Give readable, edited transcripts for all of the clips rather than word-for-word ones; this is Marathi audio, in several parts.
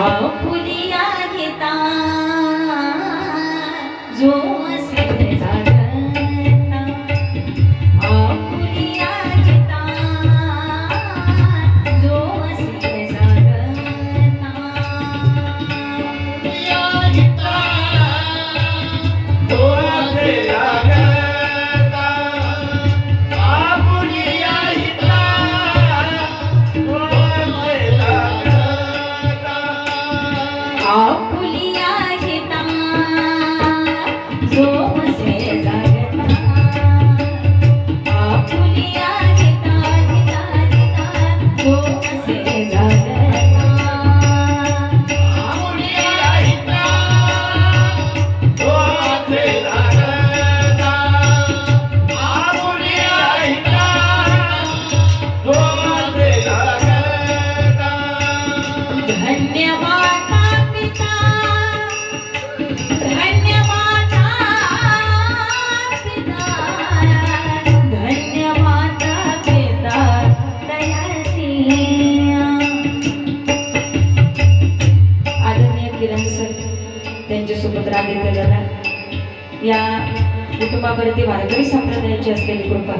आपुलिया घेता जो असे जागता आपुलिया घेता जो असे जागता आपुलिया घेता जो असे जागता आपुलिया घेता जो असे जागता आपुलिया घेता जो असे जागता आपुलिया घेता घेता घेता जो असे जागता आपुलिया घेता जो असे जागता आपुलिया घेता जो असे जागता धन्यवाद पिता धन्यवाद पिता धन्यवाद पिता दयाची आदरणीय किरण सर त्यांचे सुपुत्र आदित्य दादा या कुटुंबावरती वारकरी संप्रदायाची असलेली कृपा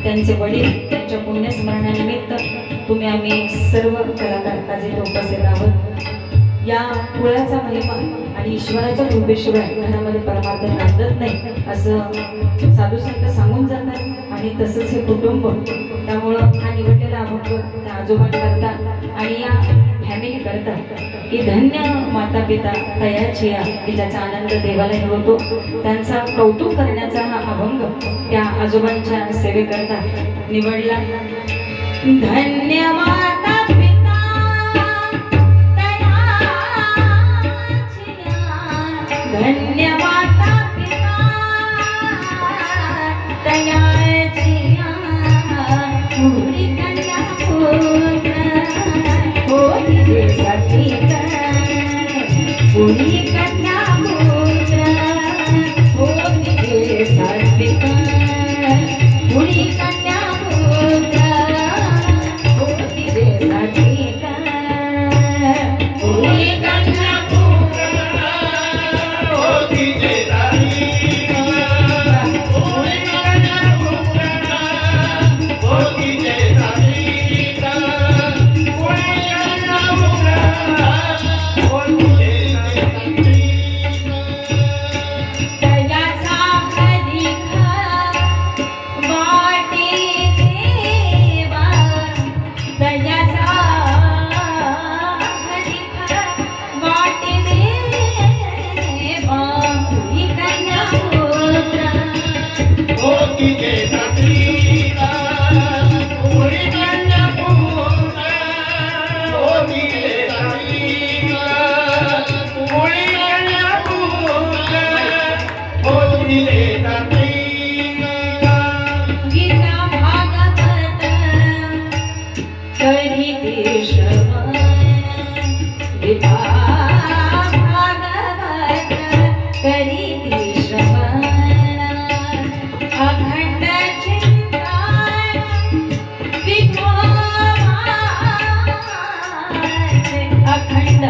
त्यांचे वडील त्यांच्या पुण्यस्मरणानिमित्त तुम्ही आम्ही सर्व कलाकार आज इथे उपस्थित आहोत. या कुळाचा महिमा आणि ईश्वराच्या कृपेशिवाय घरामध्ये परमार्थ नांदत नाही असं साधू संत सांगून जातात आणि तसंच हे कुटुंब त्यामुळं हा निवडलेला अभंग त्या आजोबांकरता आणि या फॅमिली करता की धन्य माता पिता तयाची की ज्याचा आनंद देवाला होतो त्यांचा कौतुक करण्याचा हा अभंग त्या आजोबांच्या सेवेकरता निवडला. धन्य माता पिता तयाची धन्य माता पिता तयाची पुरी कन्या पुत्र होती देशाची पुरी कन्या पुत्र होती देशाची पुरी कन्या पुत्र होती देशाची पुरी कन्या होती देशाची पुरी कन्या होती देशाची पुरी कन्या होती देशाची तयाचा अधिक वाटे देवा तयाचा अधिक वाटे देवा पुरी कन्या पुत्र होती देशाची पुरी कन्या होती देशाची पुरी कन्या होती देशाची गीता भागवत करी ते श्रवण गीता भागवत करी ते श्रवण अखंड चिंतन विठोबाचे अखंड